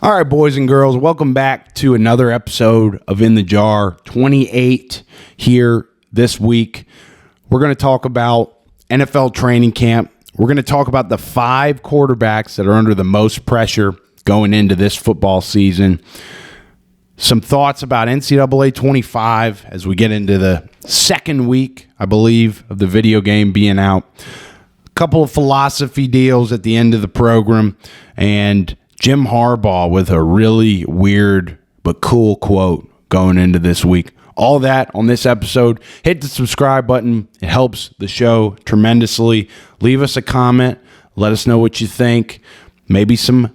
All right, boys and girls, welcome back to another episode of In the Jar, 28 here this week. We're going to talk about NFL training camp. We're going to talk about the 5 quarterbacks that are under the most pressure going into this football season. Some thoughts about NCAA 25 as we get into the second week, I believe, of the video game being out. A couple of philosophy deals at the end of the program, and Jim Harbaugh with a really weird but cool quote going into this week. All that on this episode. Hit the subscribe button. It helps the show tremendously. Leave us a comment. Let us know what you think. Maybe some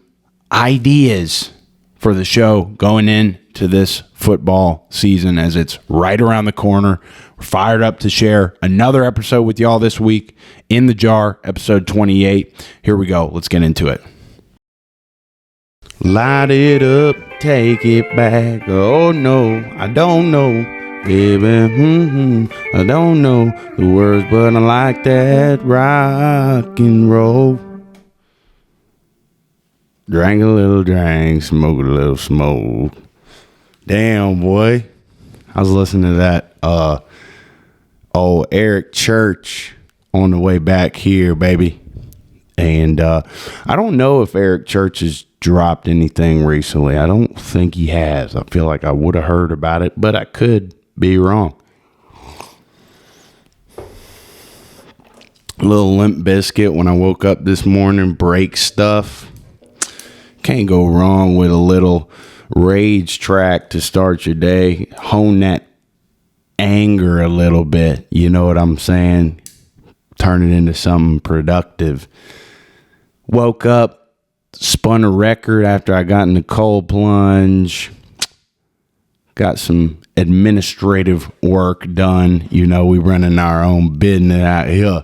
ideas for the show going into this football season as it's right around the corner. We're fired up to share another episode with y'all this week. In the Jar, episode 28. Here we go. Let's get into it. Light it up, take it back. Oh no, I don't know, baby. I don't know the words, but I like that rock and roll. Drank a little drink, smoke a little smoke. Damn, boy. I was listening to that old Eric Church on the way back here, baby. And I don't know if Eric Church has dropped anything recently. I don't think he has. I feel like I would have heard about it, but I could be wrong. A little Limp Biscuit when I woke up this morning. Break stuff. Can't go wrong with a little rage track to start your day. Hone that anger a little bit. You know what I'm saying? Turn it into something productive. Woke up, spun a record after I got in the cold plunge. Got some administrative work done. You know, we running our own business out here.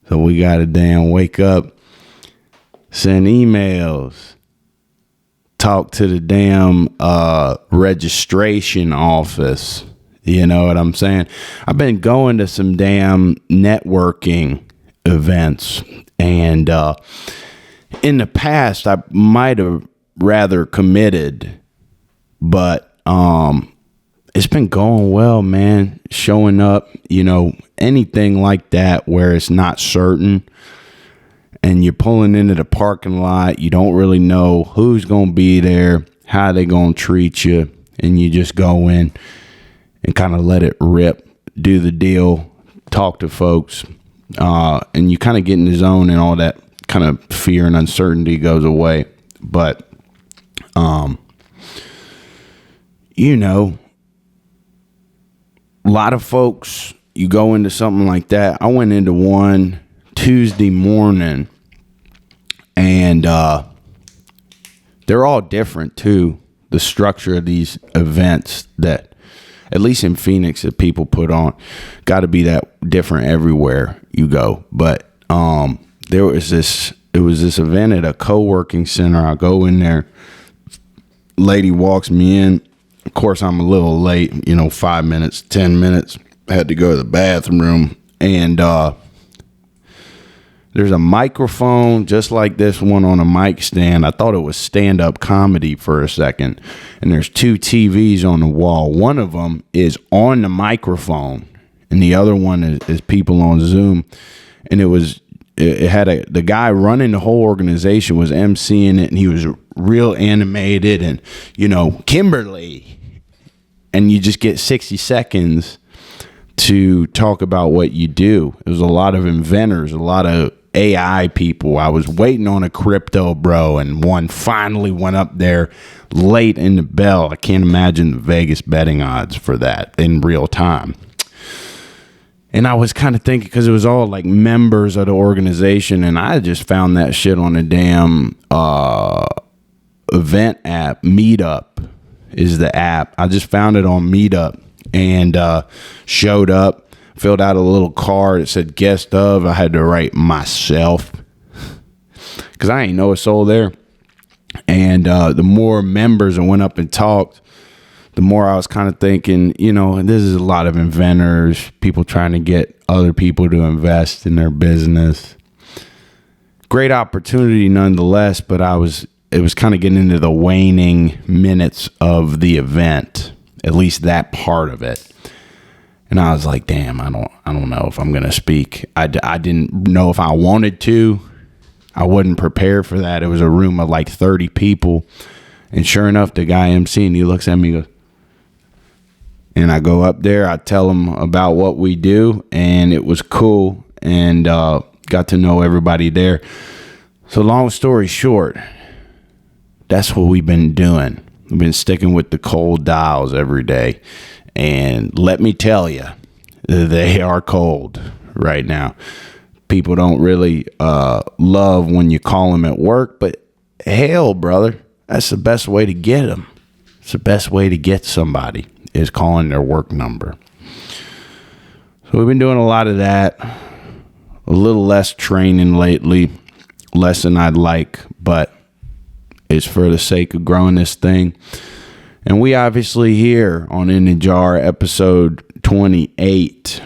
So we got to damn wake up, send emails, talk to the damn registration office. You know what I'm saying? I've been going to some damn networking events, and in the past I might have rather committed, but it's been going well, man. Showing up, you know, anything like that where it's not certain and you're pulling into the parking lot, you don't really know who's going to be there, how they going to treat you, and you just go in and kind of let it rip, do the deal, talk to folks, and you kind of get in the zone and all that kind of fear and uncertainty goes away. But, you know, a lot of folks, you go into something like that. I went into one Tuesday morning, and they're all different too. The structure of these events that, at least in Phoenix, that people put on, got to be that different everywhere you go. But it was this event at a co-working center. I go in there, lady walks me in. Of course, I'm a little late, 5 minutes, 10 minutes. I had to go to the bathroom, and there's a microphone just like this one on a mic stand. I thought it was stand-up comedy for a second. And there's 2 TVs on the wall. One of them is on the microphone, and the other one is people on Zoom. And it had the guy running the whole organization was emceeing it, and he was real animated and, Kimberly. And you just get 60 seconds to talk about what you do. It was a lot of inventors, a lot of AI people. I was waiting on a crypto bro, and one finally went up there late in the bell. I can't imagine the Vegas betting odds for that in real time. And I was kind of thinking, because it was all like members of the organization, and I just found that shit on a damn event app. Meetup is the app. I just found it on Meetup, and showed up. Filled out a little card. It said guest of. I had to write myself because I ain't know a soul there. And the more members that went up and talked, the more I was kind of thinking, this is a lot of inventors, people trying to get other people to invest in their business. Great opportunity nonetheless, but I was it was kind of getting into the waning minutes of the event, at least that part of it. And I was like, damn, I don't know if I'm going to speak. I didn't know if I wanted to. I wasn't prepared for that. It was a room of like 30 people. And sure enough, the guy emceeing, he looks at me and goes, and I go up there, I tell him about what we do, and it was cool, and got to know everybody there. So long story short, that's what we've been doing. We've been sticking with the cold dials every day. And let me tell you, they are cold right now. People don't really love when you call them at work, but hell, brother, that's the best way to get them. It's the best way to get somebody is calling their work number. So we've been doing a lot of that. A little less training lately, less than I'd like, but it's for the sake of growing this thing. And we obviously here on In the Jar, episode 28,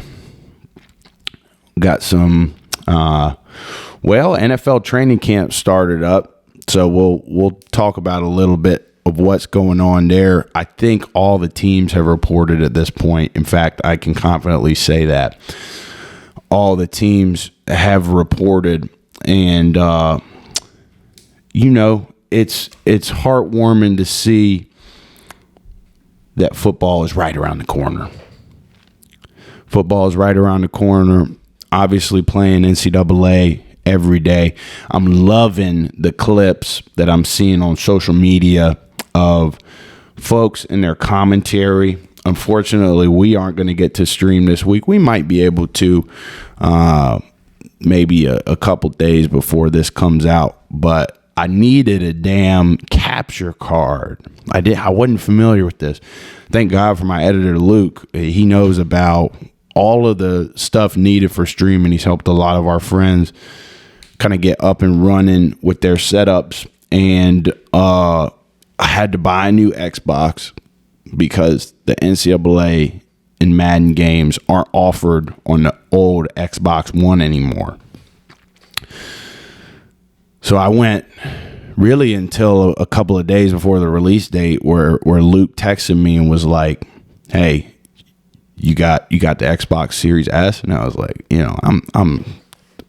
got some, NFL training camp started up. So we'll talk about a little bit of what's going on there. I think all the teams have reported at this point. In fact, I can confidently say that all the teams have reported, and it's heartwarming to see that football is right around the corner. Football is right around the corner. Obviously playing NCAA every day. I'm loving the clips that I'm seeing on social media of folks and their commentary. Unfortunately, we aren't going to get to stream this week. We might be able to maybe a couple days before this comes out, but I needed a damn capture card. I wasn't familiar with this. Thank God for my editor, Luke. He knows about all of the stuff needed for streaming. He's helped a lot of our friends kind of get up and running with their setups. And I had to buy a new Xbox because the NCAA and Madden games aren't offered on the old Xbox One anymore. So I went really until a couple of days before the release date where Luke texted me and was like, hey, you got the Xbox Series S? And I was like, I'm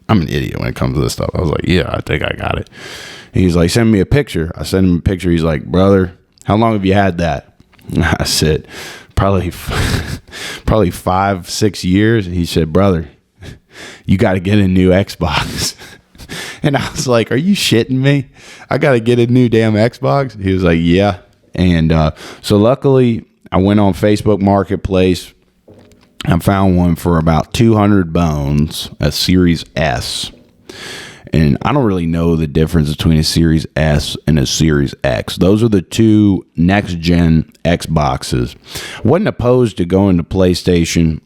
an idiot when it comes to this stuff. I was like, yeah, I think I got it. And he's like, send me a picture. I sent him a picture. He's like, brother, how long have you had that? I said, probably 5-6 years. And he said, brother, you got to get a new Xbox. And I was like, are you shitting me? I got to get a new damn Xbox? He was like, yeah. And so luckily, I went on Facebook Marketplace. I found one for about 200 bones, a Series S. And I don't really know the difference between a Series S and a Series X. Those are the two next-gen Xboxes. I wasn't opposed to going to PlayStation,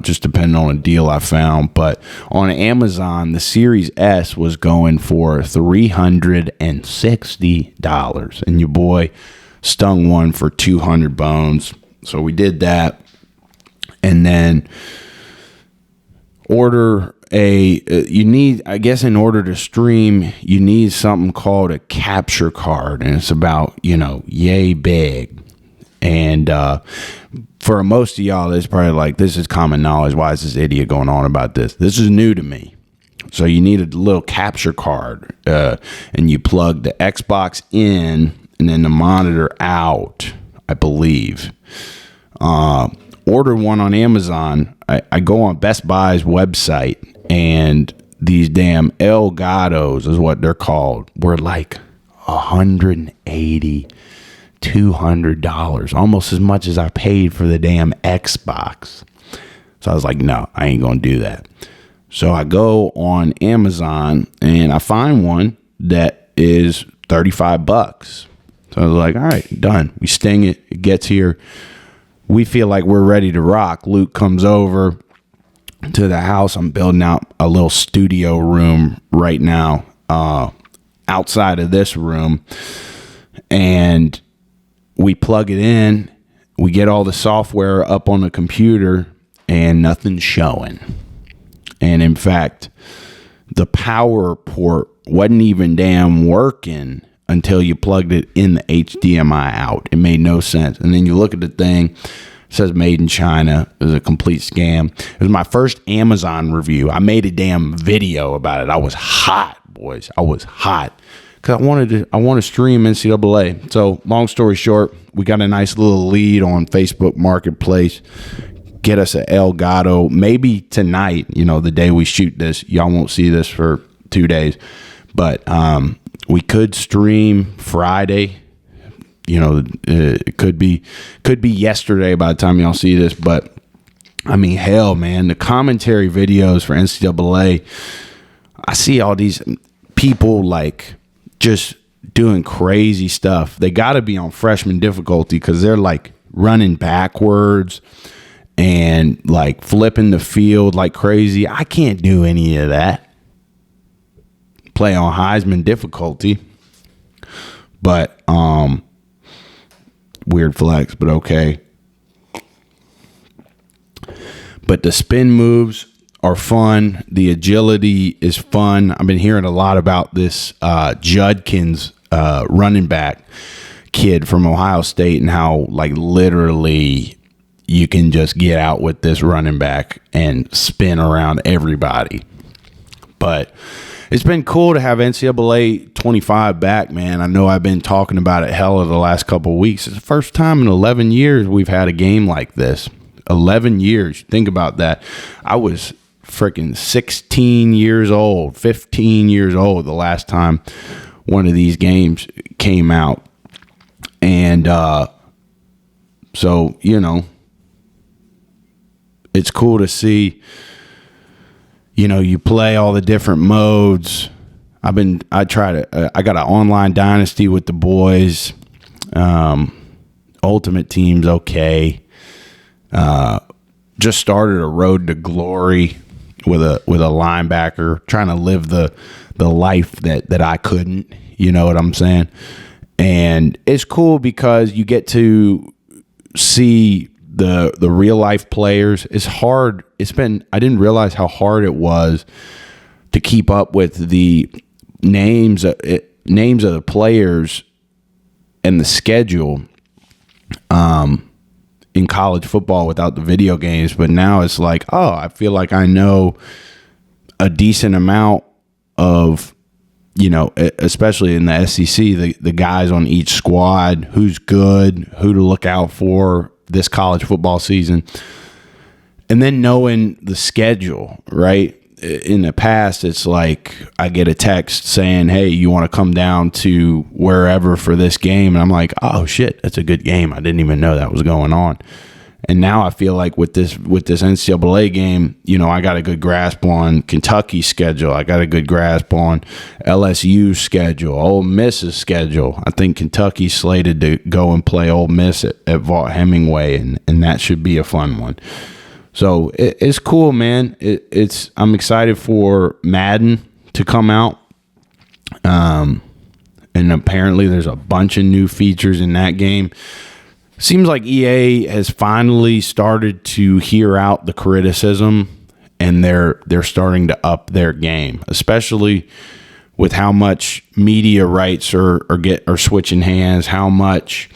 just depending on a deal I found. But on Amazon, the Series S was going for $360. And your boy stung one for 200 bones. So we did that. And then order you need, I guess in order to stream, you need something called a capture card. And it's about, yay big. And for most of y'all, it's probably like, this is common knowledge. Why is this idiot going on about this? This is new to me. So you need a little capture card, and you plug the Xbox in and then the monitor out, I believe. Ordered one on Amazon. I go on Best Buy's website, and these damn Elgatos is what they're called. Were like $180, $200, almost as much as I paid for the damn Xbox. So I was like, no, I ain't gonna do that. So I go on Amazon and I find one that is $35. So I was like, all right, done. We sting it. It gets here. We feel like we're ready to rock. Luke comes over to the house. I'm building out a little studio room right now, outside of this room. And we plug it in. We get all the software up on the computer and nothing's showing. And in fact, the power port wasn't even damn working until you plugged it in the HDMI out. It made no sense. And then you look at the thing, it says made in China. It was a complete scam. It was my first Amazon review. I made a damn video about it. I was hot, boys. I was hot because I want to stream NCAA. So long story short, we got a nice little lead on Facebook Marketplace. Get us a Elgato maybe tonight, the day we shoot this. Y'all won't see this for 2 days, but we could stream Friday. It could be yesterday by the time y'all see this, but I mean, hell, man, the commentary videos for NCAA, I see all these people like just doing crazy stuff. They got to be on freshman difficulty because they're like running backwards and like flipping the field like crazy. I can't do any of that. Play on Heisman difficulty. But weird flex, but okay. But the spin moves are fun. The agility is fun. I've been hearing a lot about this Judkins running back kid from Ohio State and how like literally you can just get out with this running back and spin around everybody. But it's been cool to have NCAA 25 back, man. I know I've been talking about it hella the last couple of weeks. It's the first time in 11 years we've had a game like this. 11 years. Think about that. I was freaking 16 years old, 15 years old the last time one of these games came out. And so, it's cool to see, you play all the different modes. I got an online dynasty with the boys. Ultimate Team's okay. Just started a road to glory with a linebacker, trying to live the life that I couldn't, you know what I'm saying? And it's cool because you get to see the real life players. It's hard. I didn't realize how hard it was to keep up with the names of the players and the schedule in college football without the video games. But now it's like, I feel like I know a decent amount of, especially in the SEC, the guys on each squad, who's good, who to look out for this college football season. And then knowing the schedule, right? In the past, it's like I get a text saying, hey, you want to come down to wherever for this game? And I'm like, oh, shit, that's a good game. I didn't even know that was going on. And now I feel like with this NCAA game, I got a good grasp on Kentucky's schedule. I got a good grasp on LSU's schedule, Ole Miss's schedule. I think Kentucky's slated to go and play Ole Miss at Vaught Hemingway, and that should be a fun one. So it's cool, man. I'm excited for Madden to come out. And apparently there's a bunch of new features in that game. Seems like EA has finally started to hear out the criticism, and they're starting to up their game, especially with how much media rights are switching hands, how much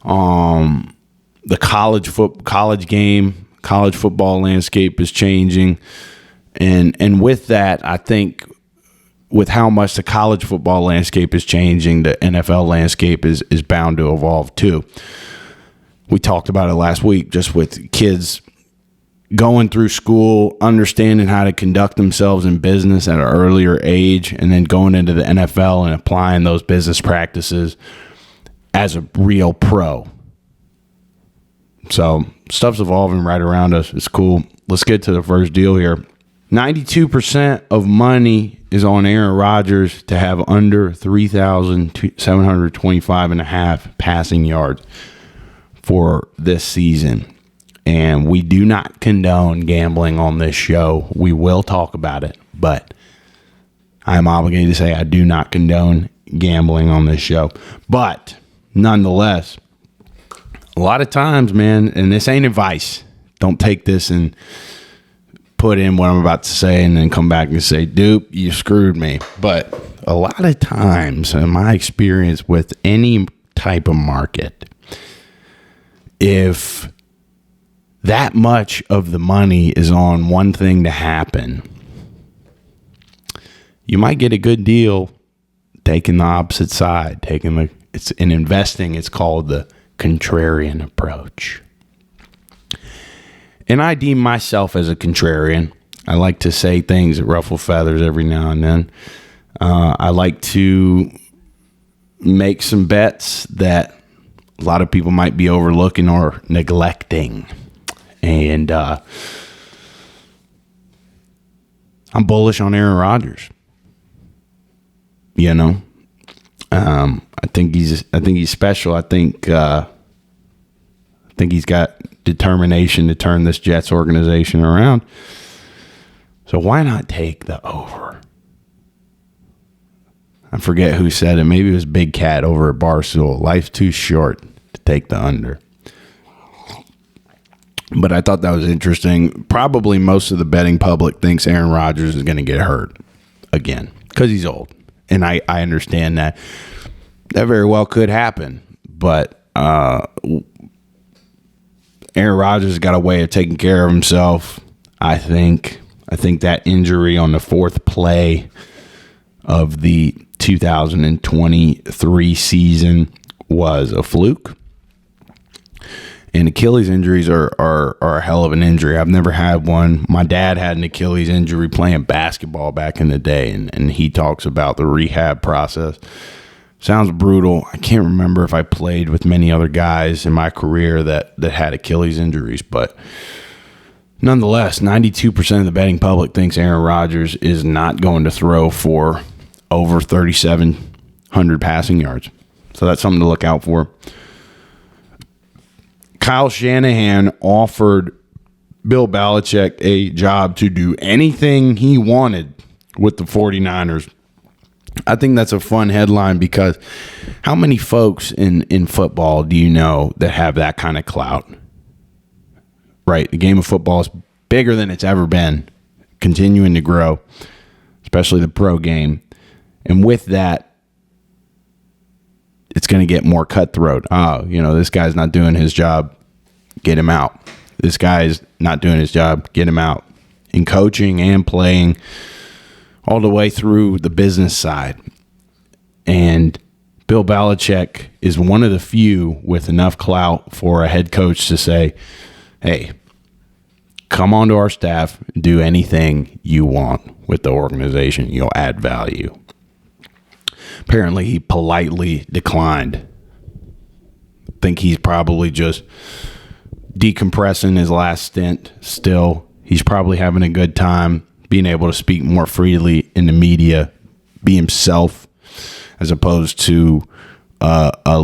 the college football landscape is changing, and with that, I think with how much the college football landscape is changing, the NFL landscape is bound to evolve too. We talked about it last week, just with kids going through school, understanding how to conduct themselves in business at an earlier age, and then going into the NFL and applying those business practices as a real pro. So stuff's evolving right around us. It's cool. Let's get to the first deal here. 92% of money is on Aaron Rodgers to have under 3,725.5 passing yards for this season. And we do not condone gambling on this show. We will talk about it, but I'm obligated to say I do not condone gambling on this show. But nonetheless, a lot of times, man, and this ain't advice. Don't take this and put in what I'm about to say and then come back and say, Dupe, you screwed me. But a lot of times, in my experience with any type of market, if that much of the money is on one thing to happen, you might get a good deal taking the opposite side, it's in investing. It's called the contrarian approach. And I deem myself as a contrarian. I like to say things that ruffle feathers every now and then. I like to make some bets that a lot of people might be overlooking or neglecting. And I'm bullish on Aaron Rodgers. You know, I think he's special. I think he's got determination to turn this Jets organization around. So why not take the over? I forget who said it. Maybe it was Big Cat over at Barstool. Life's too short to take the under. But I thought that was interesting. Probably most of the betting public thinks Aaron Rodgers is going to get hurt again because he's old. And I understand that. That very well could happen. But Aaron Rodgers got a way of taking care of himself. I think that injury on the fourth play of the 2023 season was a fluke. And Achilles injuries are a hell of an injury. I've never had one. My dad had an Achilles injury playing basketball back in the day, and he talks about the rehab process. Sounds brutal. I can't remember if I played with many other guys in my career that had Achilles injuries, but nonetheless, 92% of the betting public thinks Aaron Rodgers is not going to throw for over 3,700 passing yards. So that's something to look out for. Kyle Shanahan offered Bill Belichick a job to do anything he wanted with the 49ers. I think that's a fun headline because how many folks in football do you know that have that kind of clout? Right. The game of football is bigger than it's ever been, continuing to grow, especially the pro game. And with that, it's going to get more cutthroat. This guy's not doing his job. Get him out. This guy's not doing his job. Get him out. In coaching and playing all the way through the business side. And Bill Belichick is one of the few with enough clout for a head coach to say, hey, come onto our staff, do anything you want with the organization. You'll add value. Apparently, he politely declined. I think he's probably just decompressing his last stint still. He's probably having a good time being able to speak more freely in the media, be himself, as opposed to a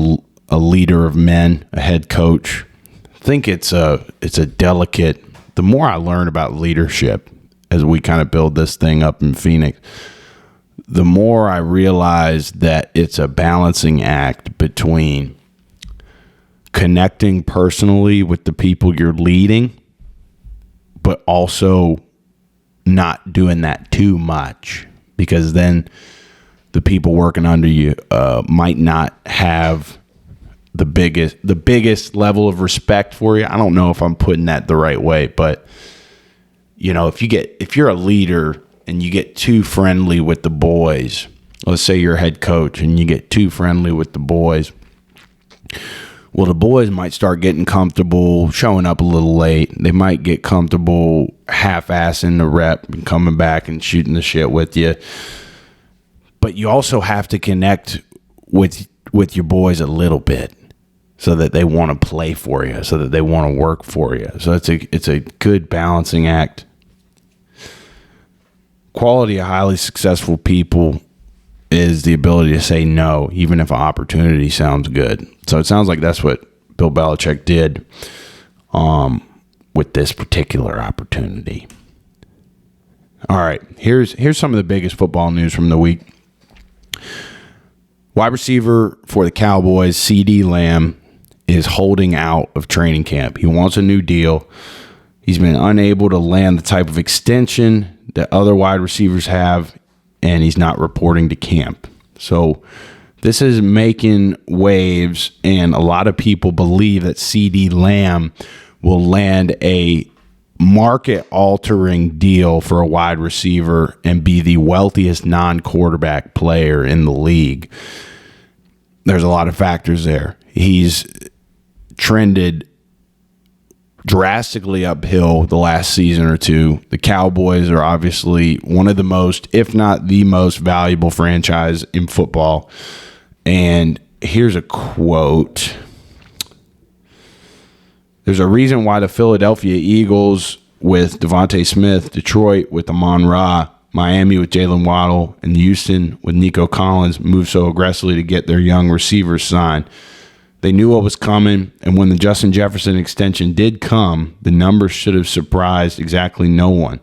leader of men, a head coach. I think it's a delicate. The more I learn about leadership as we kind of build this thing up in Phoenix, the more I realize that it's a balancing act between connecting personally with the people you're leading, but also not doing that too much, because then the people working under you might not have the biggest level of respect for you. I don't know if I'm putting that the right way, but if you're a leader and you get too friendly with the boys, let's say you're a head coach and you get too friendly with the boys, well, the boys might start getting comfortable showing up a little late. They might get comfortable half-assing the rep and coming back and shooting the shit with you. But you also have to connect with your boys a little bit so that they want to play for you, so that they want to work for you. So it's a good balancing act. Quality of highly successful people is the ability to say no, even if an opportunity sounds good. So it sounds like that's what Bill Belichick did with this particular opportunity. All right, here's some of the biggest football news from the week. Wide receiver for the Cowboys, CeeDee Lamb, is holding out of training camp. He wants a new deal. He's been unable to land the type of extension that other wide receivers have, and he's not reporting to camp. So this is making waves, and a lot of people believe that CeeDee Lamb will land a market-altering deal for a wide receiver and be the wealthiest non-quarterback player in the league. There's a lot of factors there. He's trended drastically uphill the last season or two. The Cowboys are obviously one of the most, if not the most valuable franchise in football. And here's a quote. There's a reason why the Philadelphia Eagles with Devontae Smith, Detroit with Amon-Ra, Miami with Jalen Waddle, and Houston with Nico Collins moved so aggressively to get their young receivers signed. They knew what was coming, and when the Justin Jefferson extension did come, the numbers should have surprised exactly no one.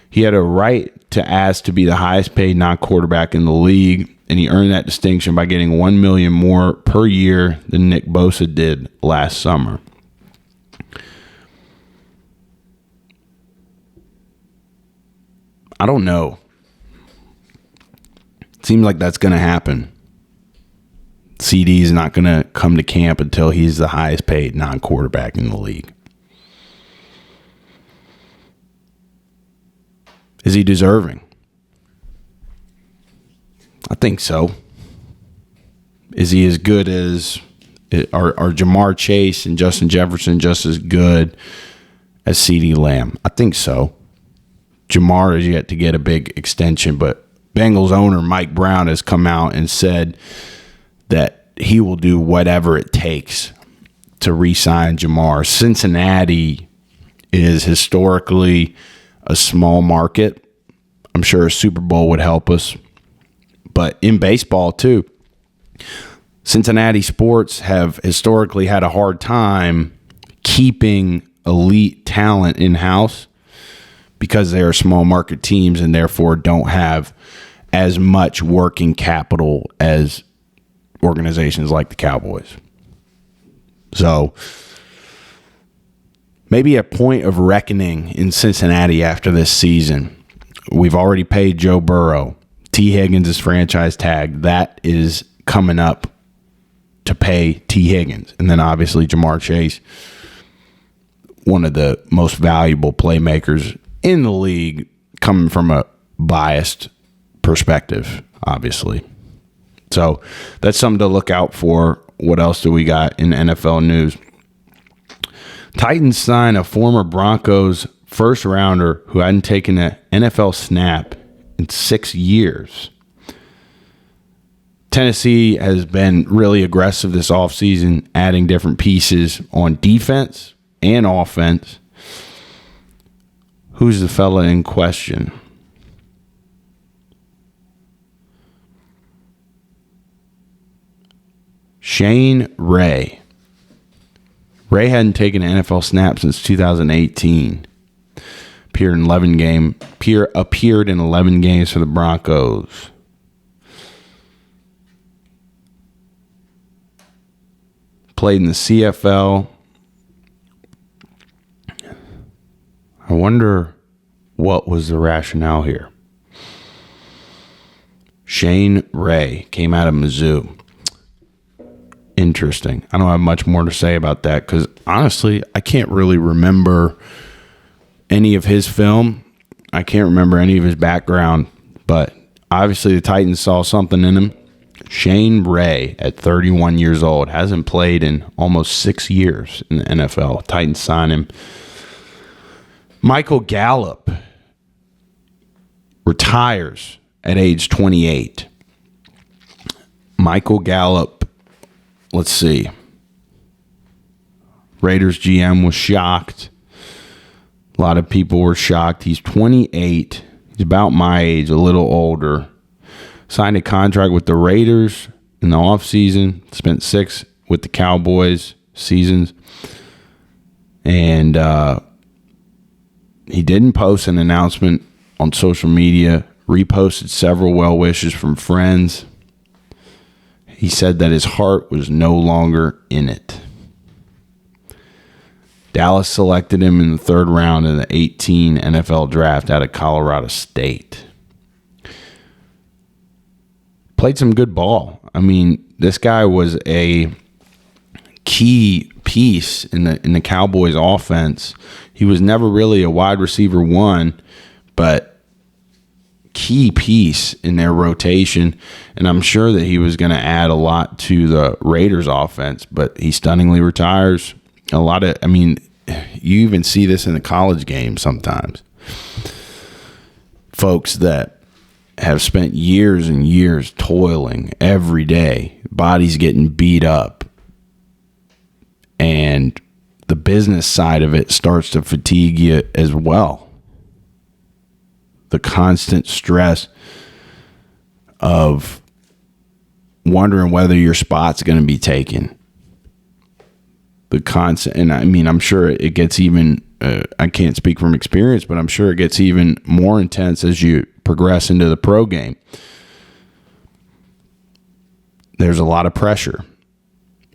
He had a right to ask to be the highest paid non-quarterback in the league, and he earned that distinction by getting $1 million more per year than Nick Bosa did last summer. I don't know. Seems like that's going to happen. CeeDee is not going to come to camp until he's the highest paid non-quarterback in the league. Is he deserving? I think so. Is he as good as are Jamar Chase and Justin Jefferson just as good as CeeDee Lamb? I think so. Jamar is yet to get a big extension, but Bengals owner Mike Brown has come out and said that he will do whatever it takes to re-sign Jamar. Cincinnati is historically a small market. I'm sure a Super Bowl would help us. But in baseball, too, Cincinnati sports have historically had a hard time keeping elite talent in-house because they are small market teams and therefore don't have as much working capital as organizations like the Cowboys. So maybe a point of reckoning in Cincinnati after this season. We've already paid Joe Burrow. T. Higgins' franchise tag. That is coming up to pay T. Higgins. And then obviously Jamar Chase, one of the most valuable playmakers in the league, coming from a biased perspective, obviously. So that's something to look out for. What else do we got in NFL news? Titans sign a former Broncos first rounder who hadn't taken an NFL snap in 6 years. Tennessee has been really aggressive this offseason, adding different pieces on defense and offense. Who's the fella in question? Shane Ray. Ray hadn't taken an NFL snap since 2018. Appeared in 11 games for the Broncos. Played in the CFL. I wonder what was the rationale here. Shane Ray came out of Mizzou. Interesting. I don't have much more to say about that because honestly, I can't really remember any of his film. I can't remember any of his background, but obviously the Titans saw something in him. Shane Ray, at 31 years old, hasn't played in almost 6 years in the NFL. Titans sign him. Michael Gallup retires at age 28. Michael Gallup, let's see. Raiders GM was shocked. A lot of people were shocked. He's 28. He's about my age, a little older. Signed a contract with the Raiders in the offseason. Spent 6 with the Cowboys seasons. And he didn't post an announcement on social media. Reposted several well wishes from friends. He said that his heart was no longer in it. Dallas selected him in the 3rd round in the 18 NFL draft out of Colorado State. Played some good ball. I mean, this guy was a key piece in the Cowboys offense. He was never really a wide receiver one, but key piece in their rotation. And I'm sure that he was going to add a lot to the Raiders offense, but he stunningly retires. You even see this in the college game sometimes. Folks that have spent years and years toiling every day, bodies getting beat up, and the business side of it starts to fatigue you as well. The constant stress of wondering whether your spot's going to be taken. I'm sure it gets even, I can't speak from experience, but I'm sure it gets even more intense as you progress into the pro game. There's a lot of pressure.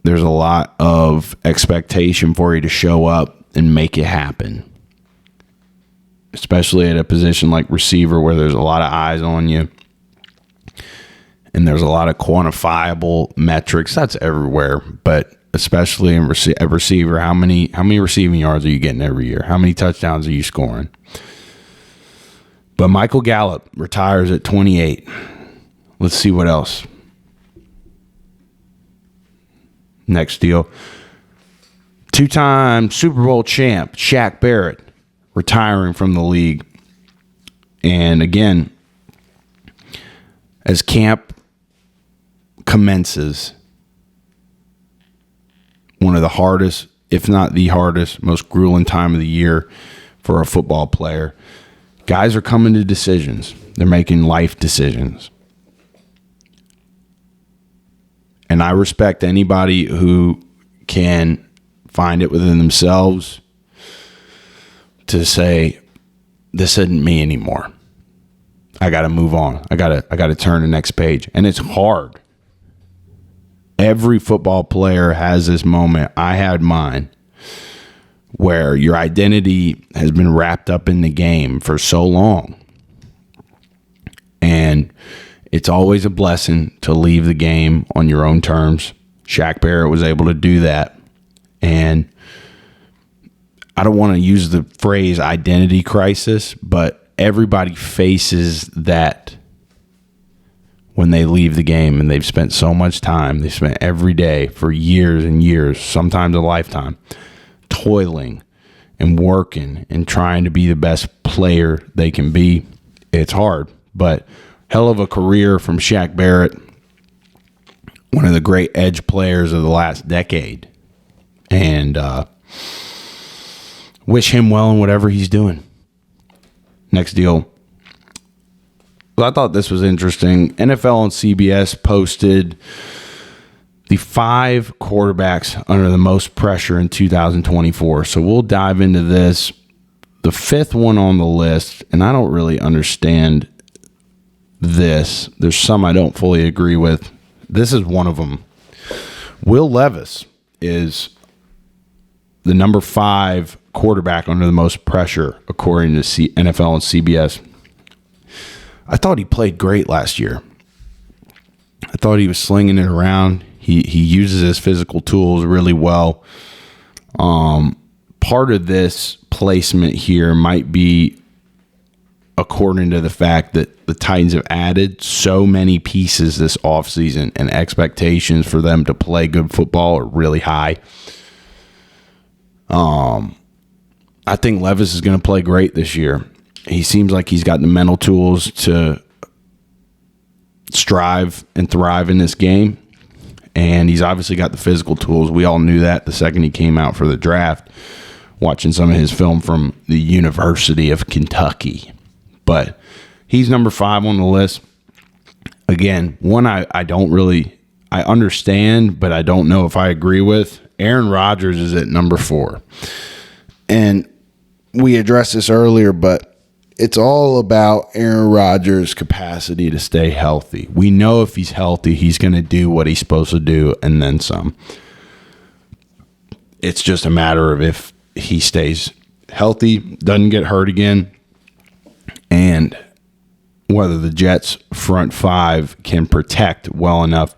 There's a lot of expectation for you to show up and make it happen, especially at a position like receiver where there's a lot of eyes on you and there's a lot of quantifiable metrics. That's everywhere, but especially in a receiver, how many receiving yards are you getting every year? How many touchdowns are you scoring? But Michael Gallup retires at 28. Let's see what else. Next deal. 2-time Super Bowl champ Shaq Barrett retiring from the league. And again, as camp commences, one of the hardest, if not the hardest, most grueling time of the year for a football player. Guys are coming to decisions. They're making life decisions. And I respect anybody who can find it within themselves to say, this isn't me anymore. I got to move on. I got to turn the next page. And it's hard. Every football player has this moment. I had mine, where your identity has been wrapped up in the game for so long. And it's always a blessing to leave the game on your own terms. Shaq Barrett was able to do that. And I don't want to use the phrase identity crisis, but everybody faces that when they leave the game, and they've spent so much time, they've spent every day for years and years, sometimes a lifetime, toiling and working and trying to be the best player they can be. It's hard, but hell of a career from Shaq Barrett, one of the great edge players of the last decade. And wish him well in whatever he's doing. Next deal. So I thought this was interesting. NFL on CBS posted the 5 quarterbacks under the most pressure in 2024. So we'll dive into this. The 5th one on the list, and I don't really understand this. There's some I don't fully agree with. This is one of them. Will Levis is the number 5 quarterback under the most pressure, according to NFL and CBS. I thought he played great last year. I thought he was slinging it around. He uses his physical tools really well. Part of this placement here might be according to the fact that the Titans have added so many pieces this offseason, and expectations for them to play good football are really high. I think Levis is going to play great this year. He seems like he's got the mental tools to strive and thrive in this game. And he's obviously got the physical tools. We all knew that the second he came out for the draft, watching some of his film from the University of Kentucky. But he's number 5 on the list. Again, one I understand, but I don't know if I agree with. Aaron Rodgers is at number 4. And we addressed this earlier, but it's all about Aaron Rodgers' capacity to stay healthy. We know if he's healthy, he's going to do what he's supposed to do and then some. It's just a matter of if he stays healthy, doesn't get hurt again, and whether the Jets' front five can protect well enough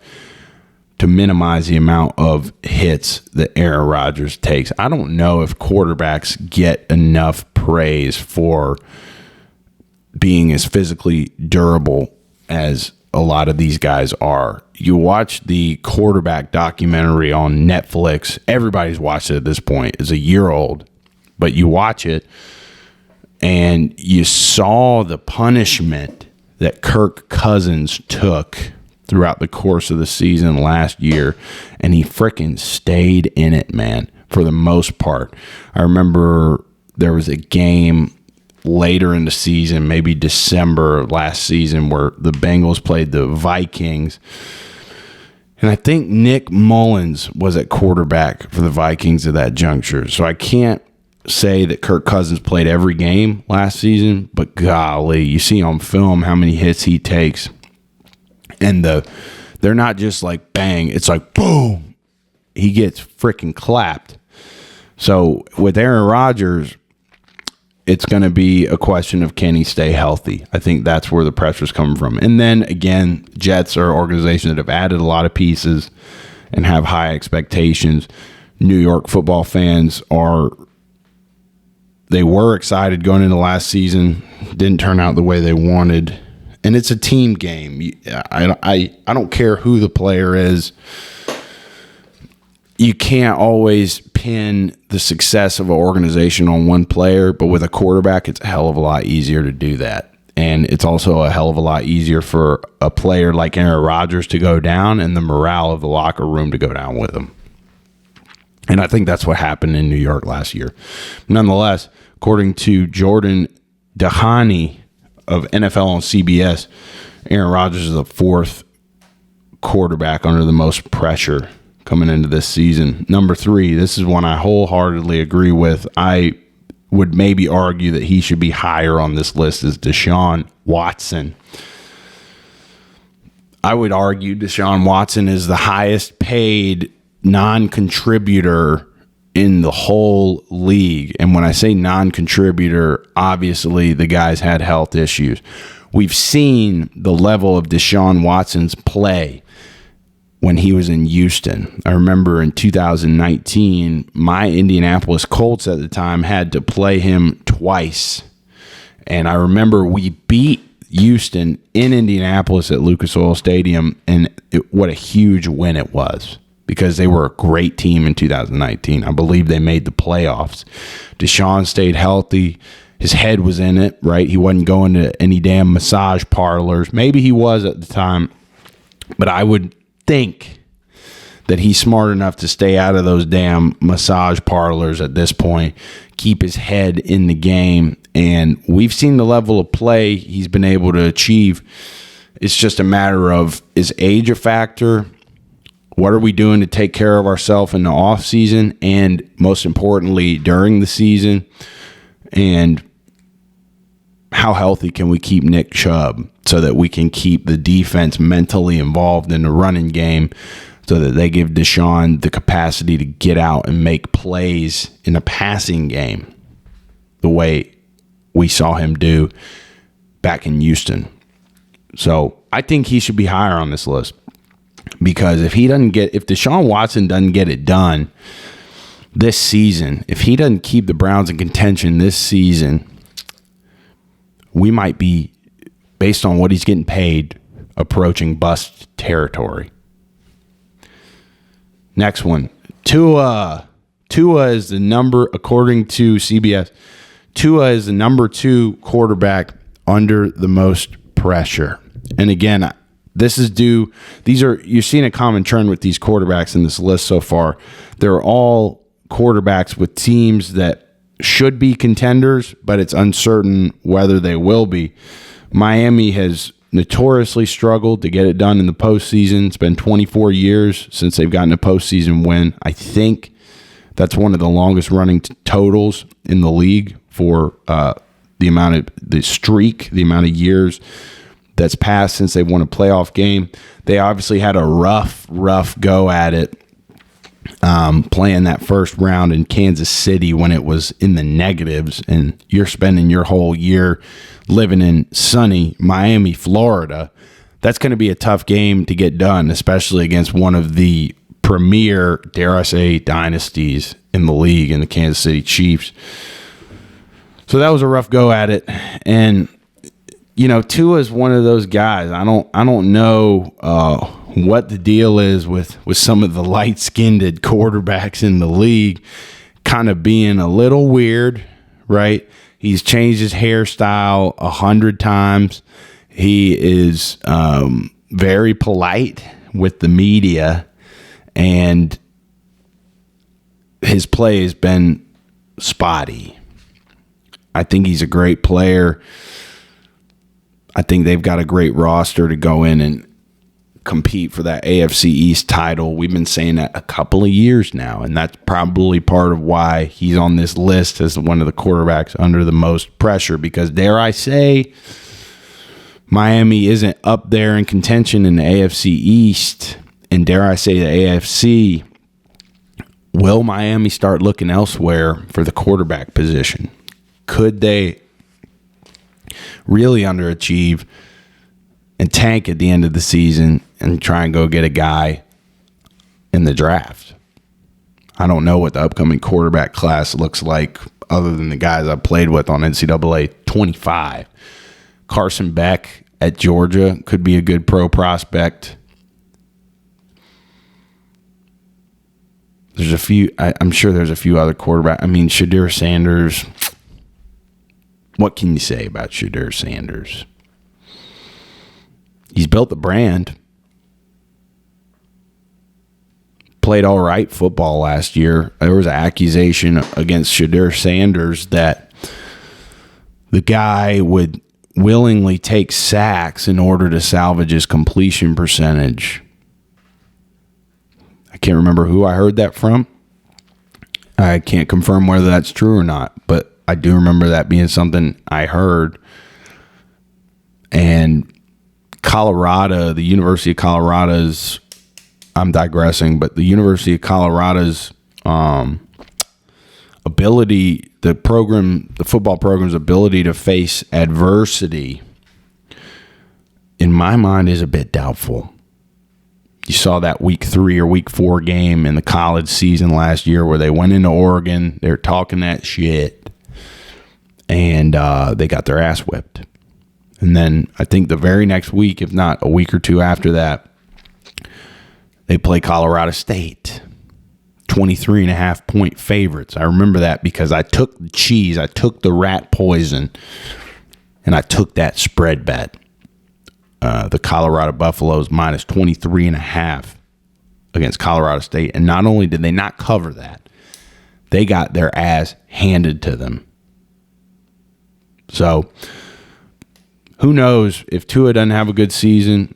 to minimize the amount of hits that Aaron Rodgers takes. I don't know if quarterbacks get enough praise for being as physically durable as a lot of these guys are. You watch the quarterback documentary on Netflix. Everybody's watched it at this point. It's a year old, but you watch it and you saw the punishment that Kirk Cousins took throughout the course of the season last year, and he freaking stayed in it, man, for the most part. I remember there was a game later in the season, maybe December of last season, where the Bengals played the Vikings, and I think Nick Mullins was at quarterback for the Vikings at that juncture. So I can't say that Kirk Cousins played every game last season, but golly, you see on film how many hits he takes. And they're not just like bang, it's like boom. He gets freaking clapped. So with Aaron Rodgers, it's going to be a question of can he stay healthy. I think that's where the pressure's coming from. And then again, Jets are an organization that have added a lot of pieces and have high expectations. New York football fans they were excited going into last season. Didn't turn out the way they wanted. And it's a team game. I don't care who the player is. You can't always pin the success of an organization on one player, but with a quarterback, it's a hell of a lot easier to do that. And it's also a hell of a lot easier for a player like Aaron Rodgers to go down and the morale of the locker room to go down with him. And I think that's what happened in New York last year. Nonetheless, according to Jordan Dahani of NFL on CBS, Aaron Rodgers is the fourth quarterback under the most pressure coming into this season. Number 3, this is one I wholeheartedly agree with. I would maybe argue that he should be higher on this list, is Deshaun Watson. I would argue Deshaun Watson is the highest paid non-contributor in the whole league. And when I say non-contributor, obviously the guy's had health issues. We've seen the level of Deshaun Watson's play when he was in Houston. I remember in 2019, my Indianapolis Colts at the time had to play him twice. And I remember we beat Houston in Indianapolis at Lucas Oil Stadium, and what a huge win it was, because they were a great team in 2019. I believe they made the playoffs. Deshaun stayed healthy. His head was in it, right? He wasn't going to any damn massage parlors. Maybe he was at the time, but I would think that he's smart enough to stay out of those damn massage parlors at this point, keep his head in the game, and we've seen the level of play he's been able to achieve. It's just a matter of, is age a factor? What are we doing to take care of ourselves in the off season, and most importantly during the season? And how healthy can we keep Nick Chubb so that we can keep the defense mentally involved in the running game, so that they give Deshaun the capacity to get out and make plays in the passing game the way we saw him do back in Houston. So I think he should be higher on this list. Because if Deshaun Watson doesn't get it done this season, if he doesn't keep the Browns in contention this season, we might be, based on what he's getting paid, approaching bust territory. Next one, Tua. Tua is according to CBS, Tua is the number 2 quarterback under the most pressure. And again, you're seeing a common trend with these quarterbacks in this list so far. They're all quarterbacks with teams that should be contenders, but it's uncertain whether they will be. Miami has notoriously struggled to get it done in the postseason. It's been 24 years since they've gotten a postseason win. I think that's one of the longest running totals in the league for the amount of years that's passed since they won a playoff game. They obviously had a rough go at it playing that first round in Kansas City when it was in the negatives, and you're spending your whole year living in sunny Miami, Florida. That's going to be a tough game to get done, especially against one of the premier, dare I say, dynasties in the league, in the Kansas City Chiefs. So that was a rough go at it. And, you know, Tua is one of those guys. I don't know what the deal is with some of the light-skinned quarterbacks in the league kind of being a little weird, right? He's changed his hairstyle 100 times. He is very polite with the media, and his play has been spotty. I think he's a great player. I think they've got a great roster to go in and compete for that AFC East title. We've been saying that a couple of years now, and that's probably part of why he's on this list as one of the quarterbacks under the most pressure, because dare I say, Miami isn't up there in contention in the AFC East, and dare I say the AFC. Will Miami start looking elsewhere for the quarterback position? Could they really underachieve and tank at the end of the season and try and go get a guy in the draft? I don't know what the upcoming quarterback class looks like other than the guys I've played with on NCAA 25. Carson Beck at Georgia could be a good pro prospect. There's a few, I'm sure there's a few other quarterbacks. I mean, Shadir Sanders. What can you say about Shadir Sanders? He's built the brand. Played all right football last year. There was an accusation against Shadir Sanders that the guy would willingly take sacks in order to salvage his completion percentage. I can't remember who I heard that from. I can't confirm whether that's true or not, but I do remember that being something I heard. And Colorado, the University of Colorado's, I'm digressing, but the University of Colorado's ability, the football program's ability to face adversity, in my mind, is a bit doubtful. You saw that week 3 or week 4 game in the college season last year where they went into Oregon. They're talking that shit. And they got their ass whipped. And then I think the very next week, if not a week or two after that, they play Colorado State. 23.5 point favorites. I remember that because I took the cheese, I took the rat poison, and I took that spread bet. The Colorado Buffaloes minus 23.5 against Colorado State. And not only did they not cover that, they got their ass handed to them. So, who knows if Tua doesn't have a good season,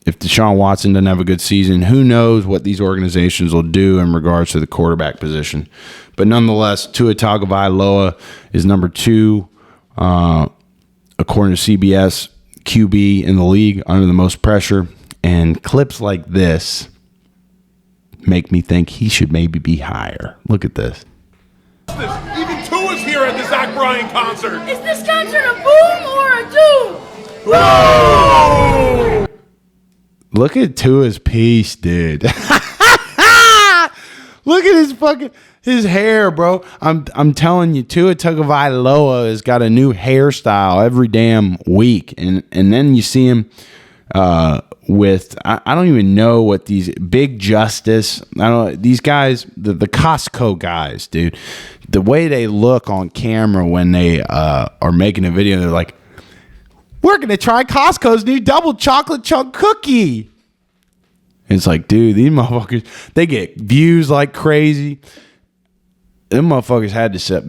if Deshaun Watson doesn't have a good season, who knows what these organizations will do in regards to the quarterback position. But nonetheless, Tua Tagovailoa is number 2, according to CBS, QB in the league under the most pressure. And clips like this make me think he should maybe be higher. Look at this. Even Tua's here at the Zach Bryan concert. Is this concert a boom or a doom? Whoa! Look at Tua's piece, dude. Look at his hair, bro. I'm telling you, Tua Tagovailoa has got a new hairstyle every damn week, and then you see him with I don't even know what these Big Justice. I don't know these guys, the Costco guys, dude. The way they look on camera when they are making a video, they're like, "We're gonna try Costco's new double chocolate chunk cookie." And it's like, dude, these motherfuckers, they get views like crazy. Them motherfuckers had to sell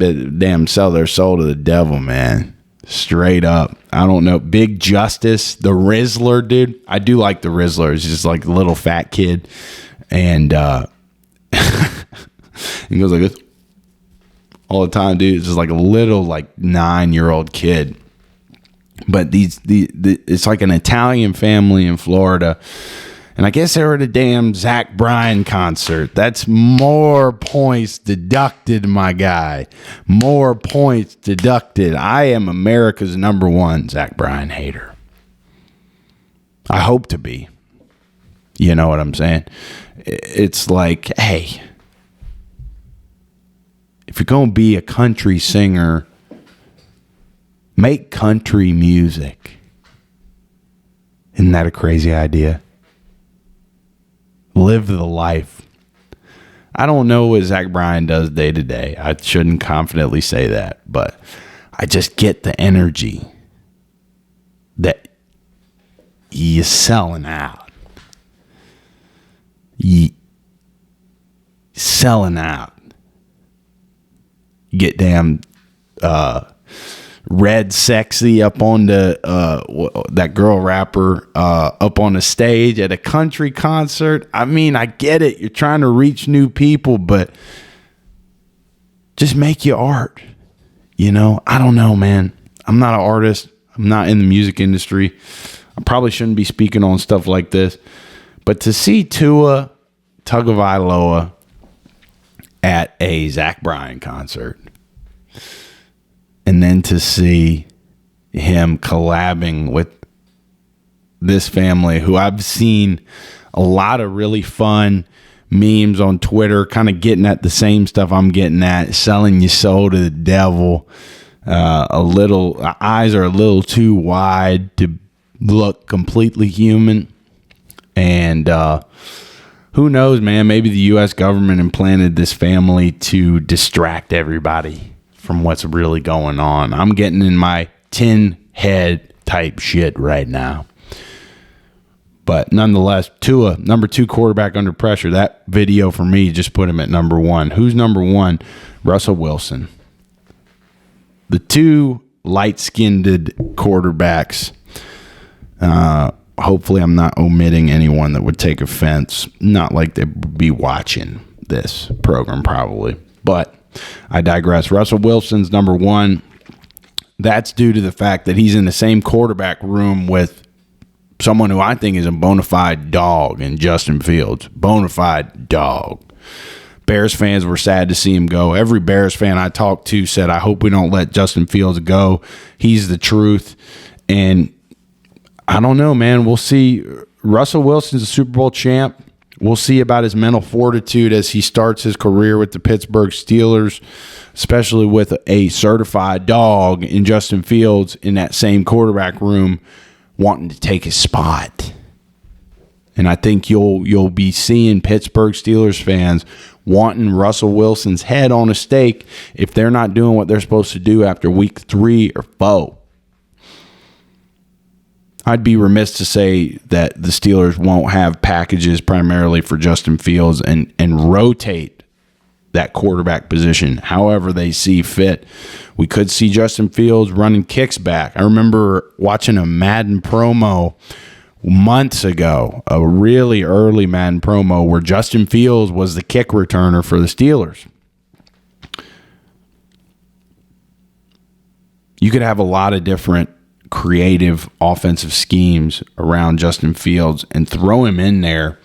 their soul to the devil, man. Straight up. I don't know. Big Justice, the Rizzler, dude. I do like the Rizzler. He's just like a little fat kid. And he goes like this all the time, dude. It's just like a little, like 9-year-old kid. But it's like an Italian family in Florida. And I guess they were at a damn Zach Bryan concert. That's more points deducted, my guy. More points deducted. I am America's number one Zach Bryan hater. I hope to be. You know what I'm saying? It's like, hey, if you're going to be a country singer, make country music. Isn't that a crazy idea? Live the life. I don't know what Zach Bryan does day to day. I shouldn't confidently say that, but I just get the energy that you're selling out. You selling out. Get damn Red Sexy up on the that girl rapper up on the stage at a country concert. I mean, I get it. You're trying to reach new people, but just make your art. You know, I don't know, man. I'm not an artist. I'm not in the music industry. I probably shouldn't be speaking on stuff like this. But to see Tua Tagovailoa at a Zach Bryan concert, and then to see him collabing with this family, who I've seen a lot of really fun memes on Twitter, kind of getting at the same stuff I'm getting at, selling your soul to the devil. Eyes are a little too wide to look completely human. And who knows, man? Maybe the U.S. government implanted this family to distract everybody from what's really going on. I'm getting in my tin head type shit right now. But nonetheless, Tua, number 2 quarterback under pressure. That video for me just put him at number 1. Who's number 1? Russell Wilson. The 2 light-skinned quarterbacks. Hopefully I'm not omitting anyone that would take offense. Not like they would be watching this program probably. But I digress. Russell Wilson's number 1. That's due to the fact that he's in the same quarterback room with someone who I think is a bona fide dog in Justin Fields. Bona fide dog. Bears fans were sad to see him go. Every Bears fan I talked to said, I hope we don't let Justin Fields go. He's the truth. And I don't know, man. We'll see. Russell Wilson's a Super Bowl champ. We'll see about his mental fortitude as he starts his career with the Pittsburgh Steelers, especially with a certified dog in Justin Fields in that same quarterback room wanting to take his spot. And I think you'll be seeing Pittsburgh Steelers fans wanting Russell Wilson's head on a stake if they're not doing what they're supposed to do after week 3 or 4. I'd be remiss to say that the Steelers won't have packages primarily for Justin Fields and rotate that quarterback position however they see fit. We could see Justin Fields running kicks back. I remember watching a Madden promo months ago, a really early Madden promo where Justin Fields was the kick returner for the Steelers. You could have a lot of different creative offensive schemes around Justin Fields and throw him in there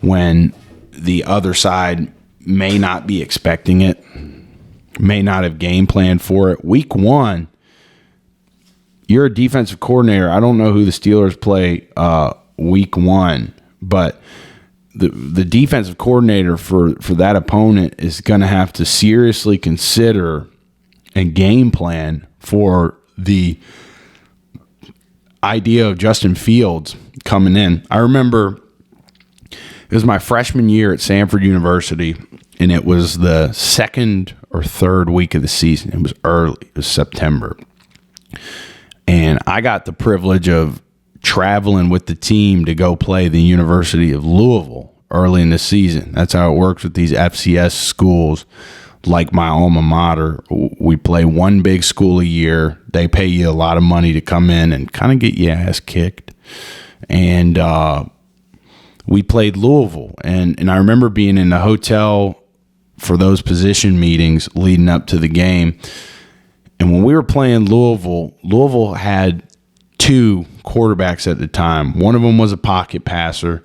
when the other side may not be expecting it, may not have game planned for it. Week 1, you're a defensive coordinator. I don't know who the Steelers play week 1, but the defensive coordinator for that opponent is going to have to seriously consider and game plan for the idea of Justin Fields coming in. I remember it was my freshman year at Samford University, and it was the 2nd or 3rd week of the season. It was early. It was September. And I got the privilege of traveling with the team to go play the University of Louisville early in the season. That's how it works with these FCS schools like my alma mater. We play one big school a year. They pay you a lot of money to come in and kind of get your ass kicked. And we played Louisville. And I remember being in the hotel for those position meetings leading up to the game. And when we were playing Louisville had 2 quarterbacks at the time. One of them was a pocket passer.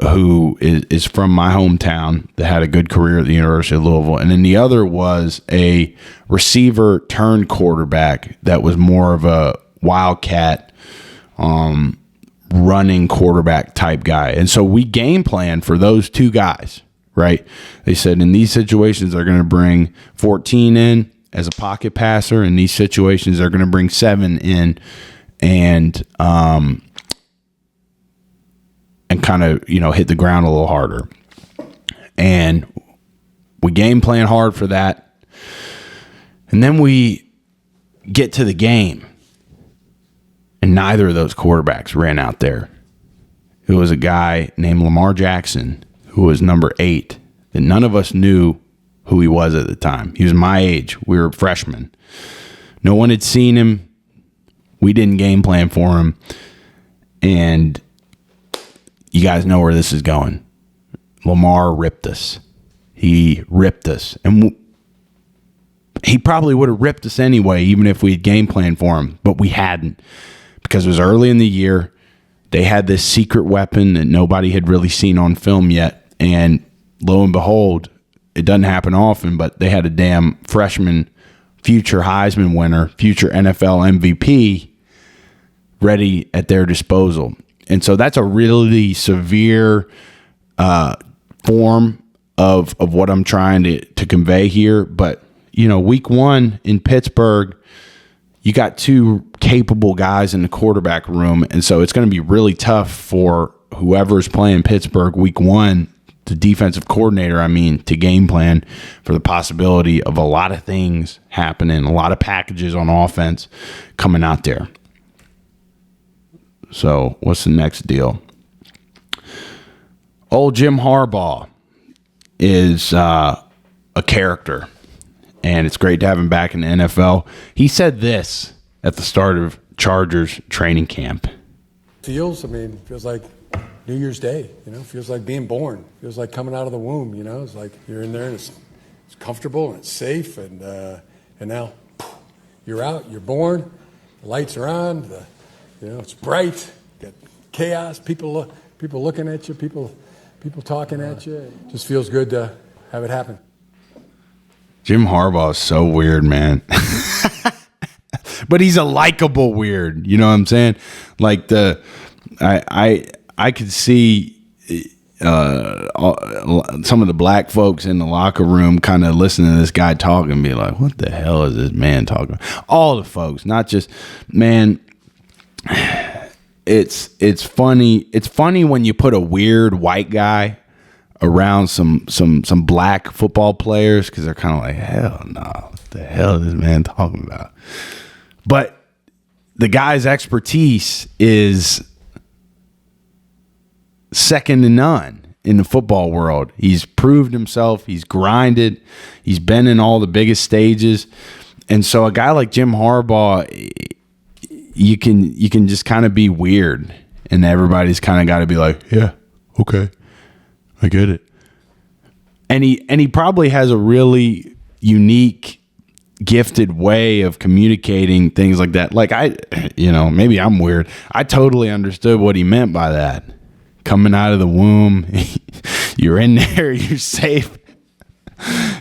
who is from my hometown that had a good career at the University of Louisville. And then the other was a receiver turned quarterback that was more of a wildcat running quarterback type guy. And so we game planned for those two guys, right? They said in these situations, they're going to bring 14 in as a pocket passer. In these situations, they're going to bring 7 in and kind of, hit the ground a little harder. And we game plan hard for that. And then we get to the game, and neither of those quarterbacks ran out there. It was a guy named Lamar Jackson, who was number 8, that none of us knew who he was at the time. He was my age. We were freshmen. No one had seen him. We didn't game plan for him. And you guys know where this is going. Lamar ripped us. He ripped us. And he probably would have ripped us anyway, even if we had game planned for him. But we hadn't, because it was early in the year. They had this secret weapon that nobody had really seen on film yet. And lo and behold, it doesn't happen often, but they had a damn freshman, future Heisman winner, future NFL MVP ready at their disposal. And so that's a really severe form of what I'm trying to convey here. But, week 1 in Pittsburgh, you got 2 capable guys in the quarterback room. And so it's going to be really tough for whoever's playing Pittsburgh week 1, the defensive coordinator, to game plan for the possibility of a lot of things happening, a lot of packages on offense coming out there. So what's the next deal? Old Jim Harbaugh is a character, and it's great to have him back in the NFL. He said this at the start of Chargers training camp. Feels like New Year's Day, feels like being born, feels like coming out of the womb, it's like you're in there and it's comfortable and it's safe, and now you're out, you're born, the lights are on, it's bright, got chaos, people looking at you, people talking at you. It just feels good to have it happen. Jim Harbaugh is so weird, man. But he's a likable weird. You know what I'm saying? Like I could see some of the black folks in the locker room kind of listening to this guy talk and be like, what the hell is this man talking about? All the folks, not just, man. It's funny. It's funny when you put a weird white guy around some black football players, because they're kind of like, hell no, what the hell is this man talking about? But the guy's expertise is second to none in the football world. He's proved himself. He's grinded. He's been in all the biggest stages. And so a guy like Jim Harbaugh, you can just kind of be weird, and everybody's kind of got to be like, yeah, okay, I get it. And he probably has a really unique, gifted way of communicating things like that. Like maybe I'm weird. I totally understood what he meant by that. Coming out of the womb, you're in there, you're safe.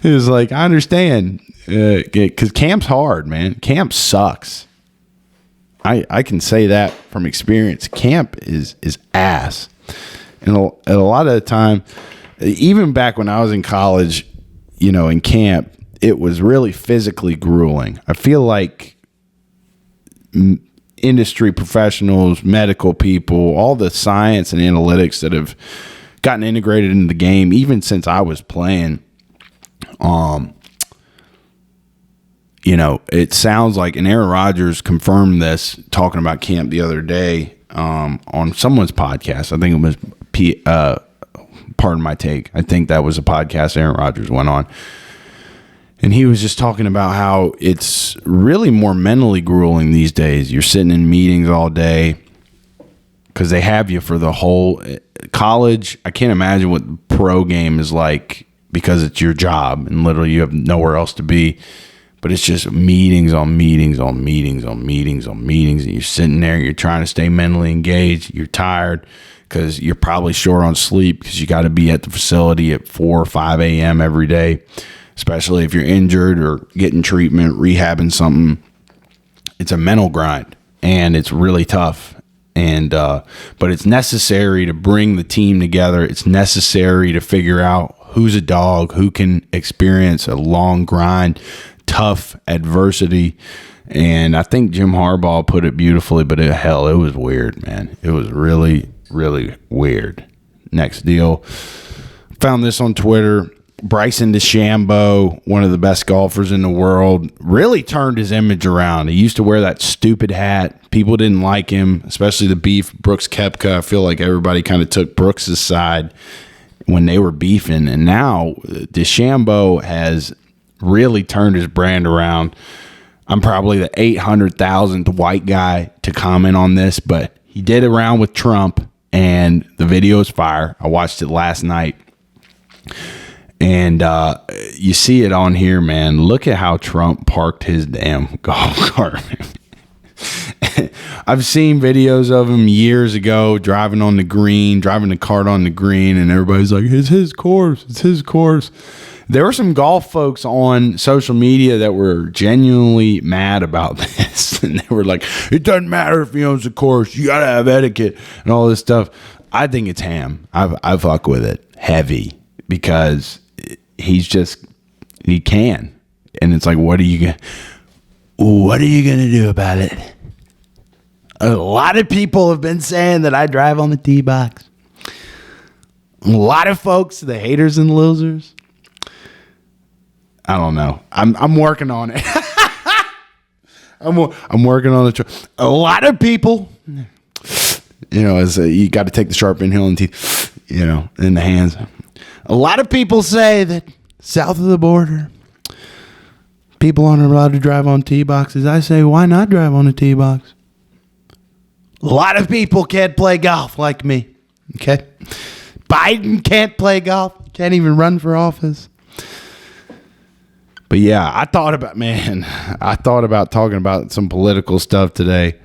It was like, I understand, because camp's hard, man. Camp sucks. I can say that from experience. Camp is ass. And a lot of the time, even back when I was in college, in camp, it was really physically grueling. I feel like industry professionals, medical people, all the science and analytics that have gotten integrated into the game, even since I was playing, it sounds like, and Aaron Rodgers confirmed this talking about camp the other day on someone's podcast. I think it was Pardon My Take. I think that was a podcast Aaron Rodgers went on. And he was just talking about how it's really more mentally grueling these days. You're sitting in meetings all day because they have you for the whole college. I can't imagine what the pro game is like, because it's your job and literally you have nowhere else to be. But it's just meetings on meetings on meetings on meetings on meetings. And you're sitting there, you're trying to stay mentally engaged. You're tired. because you're probably short on sleep because you got to be at the facility at 4 or 5 a.m. every day, especially if you're injured or getting treatment, rehabbing something. It's a mental grind, and it's really tough. And but it's necessary to bring the team together. It's necessary to figure out who's a dog, who can experience a long grind, tough adversity. And I think Jim Harbaugh put it beautifully, but it was weird, man. It was really, really weird. Next deal. Found this on Twitter. Bryson DeChambeau, one of the best golfers in the world, really turned his image around. He used to wear that stupid hat. People didn't like him, especially the beef. Brooks Koepka. I feel like everybody kind of took Brooks' side when they were beefing. And now DeChambeau has really turned his brand around. I'm probably the 800,000th white guy to comment on this, but he did a round with Trump, and the video is fire. I watched it last night. And you see it on here, man. Look at how Trump parked his damn golf cart. I've seen videos of him years ago driving the cart on the green, and everybody's like, it's his course. It's his course. There were some golf folks on social media that were genuinely mad about this. And they were like, it doesn't matter if he owns the course. You got to have etiquette and all this stuff. I think it's ham. I fuck with it heavy because he can. And it's like, what are you going to do about it? A lot of people have been saying that I drive on the tee box. A lot of folks, the haters and losers. I don't know. I'm working on it. I'm working on it. A lot of people, you got to take the sharp inhale and teeth, in the hands. A lot of people say that south of the border, people aren't allowed to drive on tee boxes. I say, why not drive on a tee box? A lot of people can't play golf like me. Okay? Biden can't play golf. Can't even run for office. But yeah, I thought about talking about some political stuff today.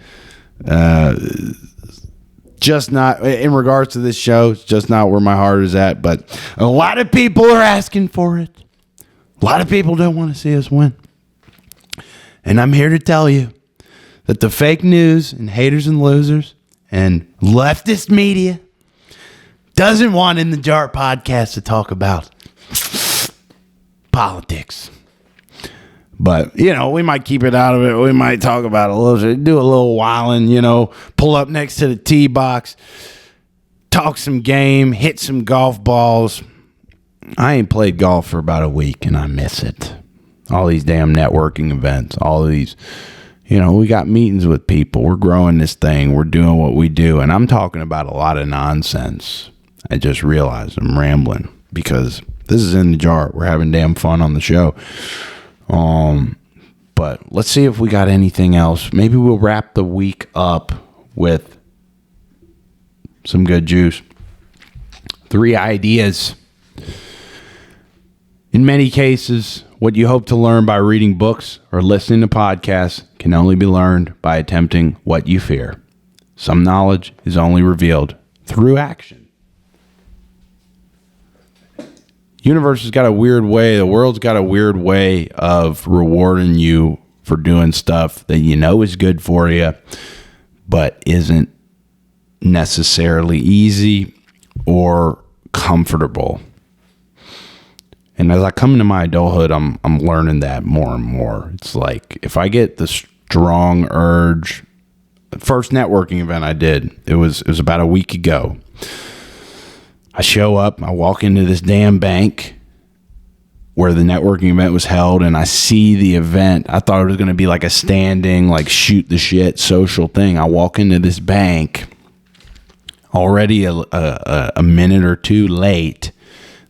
Just not in regards to this show. It's just not where my heart is at. But a lot of people are asking for it. A lot of people don't want to see us win. And I'm here to tell you that the fake news and haters and losers and leftist media doesn't want In the Jar podcast to talk about politics. But, we might keep it out of it. We might talk about it a little bit, do a little whiling, pull up next to the tee box, talk some game, hit some golf balls. I ain't played golf for about a week, and I miss it. All these damn networking events, all these, we got meetings with people. We're growing this thing. We're doing what we do. And I'm talking about a lot of nonsense. I just realized I'm rambling because this is In the Jar. We're having damn fun on the show. But let's see if we got anything else. Maybe we'll wrap the week up with some good juice. 3 ideas. In many cases, what you hope to learn by reading books or listening to podcasts can only be learned by attempting what you fear. Some knowledge is only revealed through action. Universe has got a weird way, the world's got a weird way of rewarding you for doing stuff that is good for you, but isn't necessarily easy or comfortable. And as I come into my adulthood, I'm learning that more and more. It's like if I get the strong urge, the first networking event I did, it was about a week ago. I show up, I walk into this damn bank where the networking event was held, and I see the event. I thought it was going to be like a standing, like shoot the shit social thing. I walk into this bank already a minute or two late.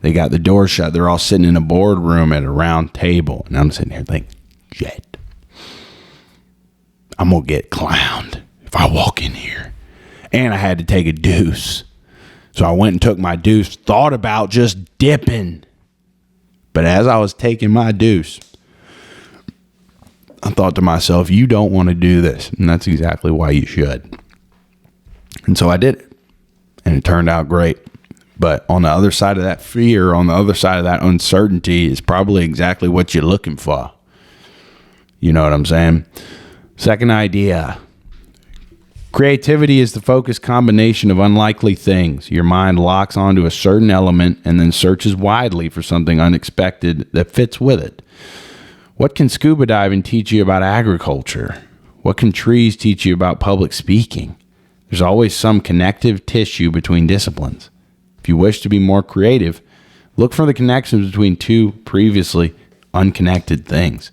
They got the door shut. They're all sitting in a boardroom at a round table. And I'm sitting here thinking, shit, I'm going to get clowned if I walk in here. And I had to take a deuce. So I went and took my deuce, thought about just dipping. But as I was taking my deuce, I thought to myself, you don't want to do this. And that's exactly why you should. And so I did it. and it turned out great. But on the other side of that fear, on the other side of that uncertainty is probably exactly what you're looking for. You know what I'm saying? Second idea. Creativity is the focused combination of unlikely things. Your mind locks onto a certain element and then searches widely for something unexpected that fits with it. What can scuba diving teach you about agriculture? What can trees teach you about public speaking? There's always some connective tissue between disciplines. If you wish to be more creative, look for the connections between two previously unconnected things.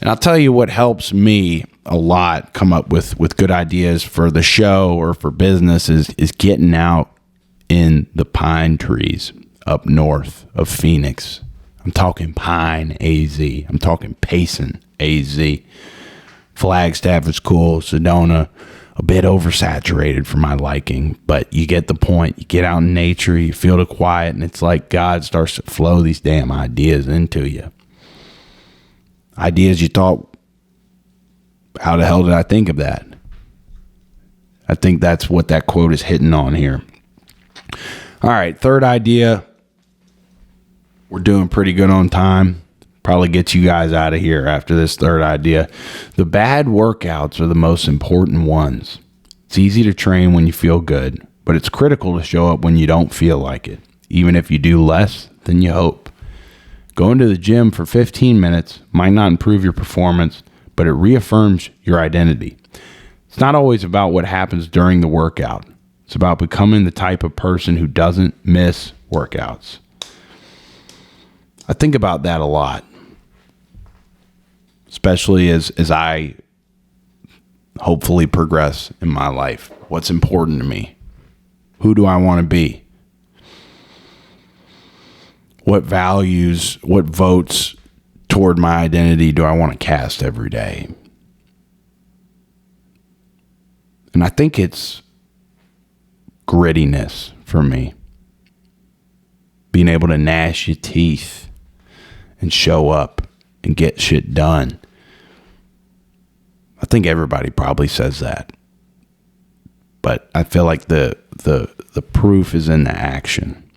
And I'll tell you what helps me a lot come up with good ideas for the show or for business is getting out in the pine trees up north of Phoenix. I'm talking Pine, AZ. I'm talking Payson, AZ. Flagstaff is cool. Sedona, a bit oversaturated for my liking, but you get the point. You get out in nature, you feel the quiet, and it's like God starts to flow these damn ideas into you. Ideas you thought, how the hell did I think of that? I think that's what that quote is hitting on here. All right, third idea. We're doing pretty good on time. Probably get you guys out of here after this third idea. The bad workouts are the most important ones. It's easy to train when you feel good, but it's critical to show up when you don't feel like it, even if you do less than you hope. Going to the gym for 15 minutes might not improve your performance, but it reaffirms your identity. It's not always about what happens during the workout. It's about becoming the type of person who doesn't miss workouts. I think about that a lot, especially as I hopefully progress in my life. What's important to me? Who do I want to be? What values, what votes toward my identity do I want to cast every day? And I think it's grittiness for me. Being able to gnash your teeth and show up and get shit done. I think everybody probably says that. But I feel like the proof is in the action.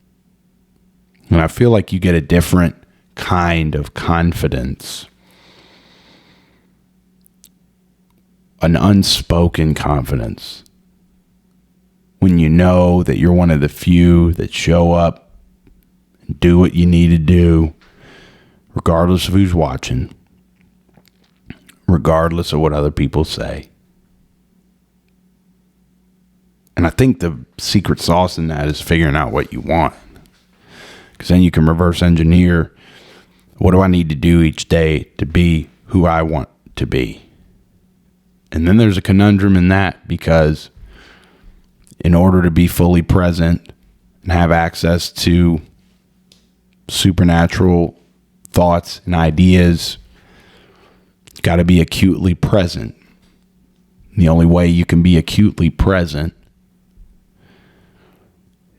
And I feel like you get a different kind of confidence. An unspoken confidence. When you know that you're one of the few that show up and do what you need to do, regardless of who's watching, regardless of what other people say. And I think the secret sauce in that is figuring out what you want. Because then you can reverse engineer, what do I need to do each day to be who I want to be? And then there's a conundrum in that, because in order to be fully present and have access to supernatural thoughts and ideas, you've got to be acutely present. And the only way you can be acutely present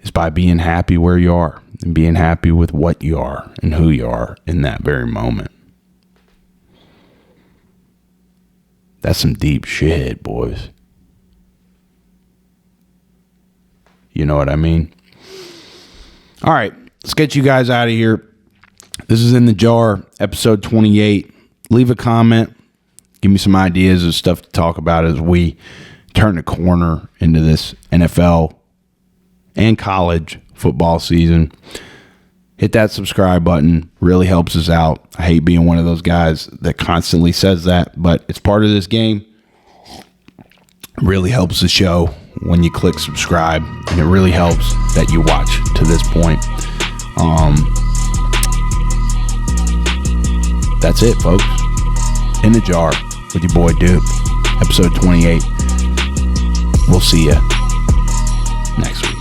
is by being happy where you are and being happy with what you are and who you are in that very moment. That's some deep shit, boys. You know what I mean? All right, let's get you guys out of here. This is In the Jar, episode 28. Leave a comment. Give me some ideas of stuff to talk about as we turn the corner into this NFL and college football season. Hit that subscribe button. Really helps us out. I hate being one of those guys that constantly says that, but it's part of this game. It really helps the show when you click subscribe, and it really helps that you watch to this point. That's it, folks. In the Jar with your boy Dupe, episode 28. We'll see you next week.